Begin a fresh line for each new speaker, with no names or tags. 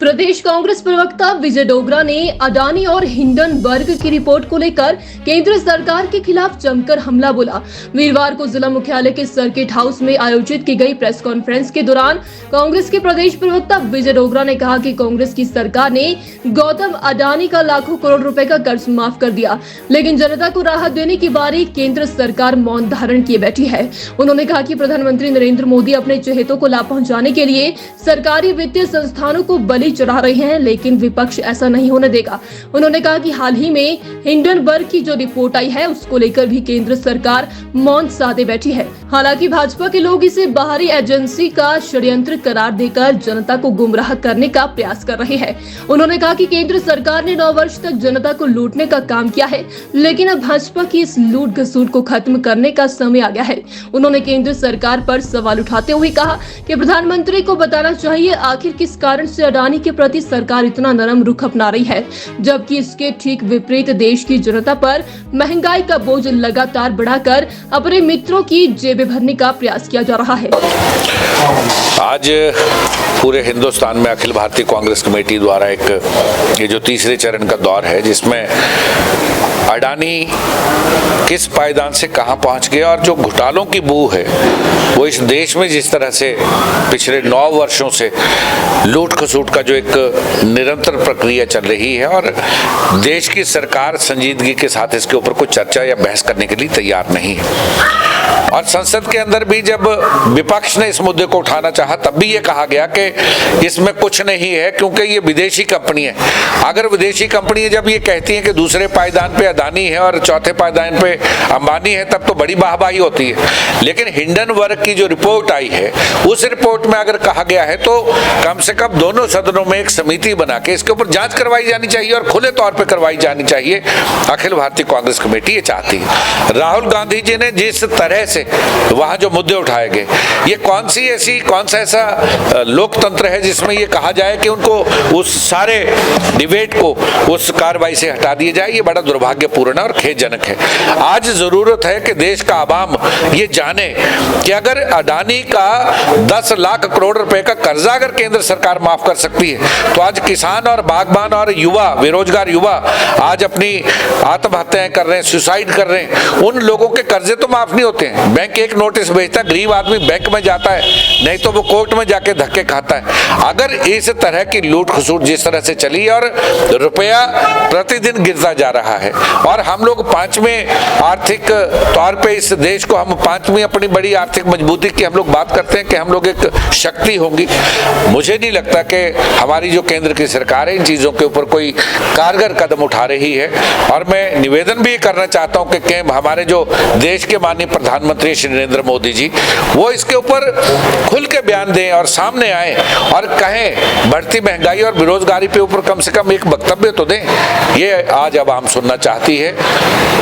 प्रदेश कांग्रेस प्रवक्ता विजय डोगरा ने अडानी और हिंडनबर्ग की रिपोर्ट को लेकर केंद्र सरकार के खिलाफ जमकर हमला बोला। वीरवार को जिला मुख्यालय के सर्किट हाउस में आयोजित की गई प्रेस कॉन्फ्रेंस के दौरान कांग्रेस के प्रदेश प्रवक्ता विजय डोगरा ने कहा कि कांग्रेस की सरकार ने गौतम अडानी का लाखों करोड़ रुपए का कर्ज माफ कर दिया, लेकिन जनता को राहत देने की बारी केंद्र सरकार मौन धारण किए बैठी है। उन्होंने कहा कि प्रधानमंत्री नरेंद्र मोदी अपने चहेतों को लाभ पहुंचाने के लिए सरकारी वित्तीय संस्थानों को बलि चढ़ा रहे हैं, लेकिन विपक्ष ऐसा नहीं होने देगा। उन्होंने कहा कि हाल ही में हिंडनबर्ग की जो रिपोर्ट आई है उसको लेकर भी केंद्र सरकार मौन साधे बैठी है। हालांकि भाजपा के लोग इसे बाहरी एजेंसी का षड्यंत्र करार देकर जनता को गुमराह करने का प्रयास कर रहे हैं। उन्होंने कहा कि केंद्र सरकार ने 9 वर्ष तक जनता को लूटने का काम किया है, लेकिन अब भाजपा की इस लूट घसूट को खत्म करने का समय आ गया है। उन्होंने केंद्र सरकार पर सवाल उठाते हुए कहा कि प्रधानमंत्री को बताना चाहिए आखिर किस कारण से अडानी के प्रति सरकार इतना नरम रुख अपना रही है, जबकि इसके ठीक विपरीत देश की जनता पर महंगाई का बोझ लगातार बढ़ाकर अपने मित्रों की जेबें भरने का प्रयास किया जा रहा है।
आज पूरे हिंदुस्तान में अखिल भारतीय कांग्रेस कमेटी द्वारा ये जो तीसरे चरण का दौर है, जिसमें अडानी किस पायदान से कहां पहुंच गया और जो घोटालों की बू है वो इस देश में जिस तरह से पिछले 9 वर्षों से लूट खसूट का जो एक निरंतर प्रक्रिया चल रही है और देश की सरकार संजीदगी के साथ इसके ऊपर कुछ चर्चा या बहस करने के लिए तैयार नहीं है। और संसद के अंदर भी जब विपक्ष ने इस मुद्दे को उठाना चाहा तब भी ये कहा गया कि इसमें कुछ नहीं है क्योंकि ये विदेशी कंपनी है। अगर विदेशी कंपनी जब ये कहती है कि दूसरे पायदान पे अडानी है और चौथे पायदान पे अंबानी है तब तो बड़ी वाहवाही होती है, लेकिन हिंडनबर्ग की जो रिपोर्ट आई है उस रिपोर्ट में अगर कहा गया है तो कम से कम दोनों सदनों में एक समिति बना के इसके ऊपर जांच करवाई जानी चाहिए और खुले तौर पर करवाई जानी चाहिए। अखिल भारतीय कांग्रेस कमेटी ये चाहती है। राहुल गांधी जी ने जिस तरह से वहां जो मुद्दे उठाए गए, ये कौन सा ऐसा लोकतंत्र है जिसमें ये कहा जाए कि उनको उस सारे डिबेट को उस कार्रवाई से हटा दिया जाए। ये बड़ा दुर्भाग्यपूर्ण और खेदजनक है। आज जरूरत है कि देश का आवाम ये जाने कि अगर अडानी का 10 लाख करोड़ रुपए का कर्जा अगर केंद्र सरकार माफ कर सकती है तो आज किसान और बागबान और युवा, बेरोजगार युवा आज अपनी आत्महत्याएं कर रहे हैं, सुसाइड कर रहे हैं। उन लोगों के कर्जे तो माफ नहीं होते हैं। बैंक एक नोटिस भेजता है, गरीब आदमी बैंक में जाता है, नहीं तो वो कोर्ट में जाके धक्के खाता है। अगर इस तरह की लूट खसूट जिस तरह से चली और रुपया प्रतिदिन गिरता जा रहा है और हम लोग 5वें आर्थिक तौर पे इस देश को हम 5वीं अपनी बड़ी आर्थिक मजबूती की हम लोग बात करते हैं कि हम लोग एक शक्ति होंगी, मुझे नहीं लगता कि हमारी जो केंद्र की सरकार है इन चीजों के ऊपर कोई कारगर कदम उठा रही है। और मैं निवेदन भी करना चाहता हूं कि हमारे जो देश के माननीय प्रधानमंत्री श्री नरेंद्र मोदी जी वो इसके ऊपर खुल के बयान दें और सामने आए और कहें बढ़ती महंगाई और बेरोजगारी पे ऊपर कम से कम एक वक्तव्य तो दें। ये आज आवाम सुनना चाहती है।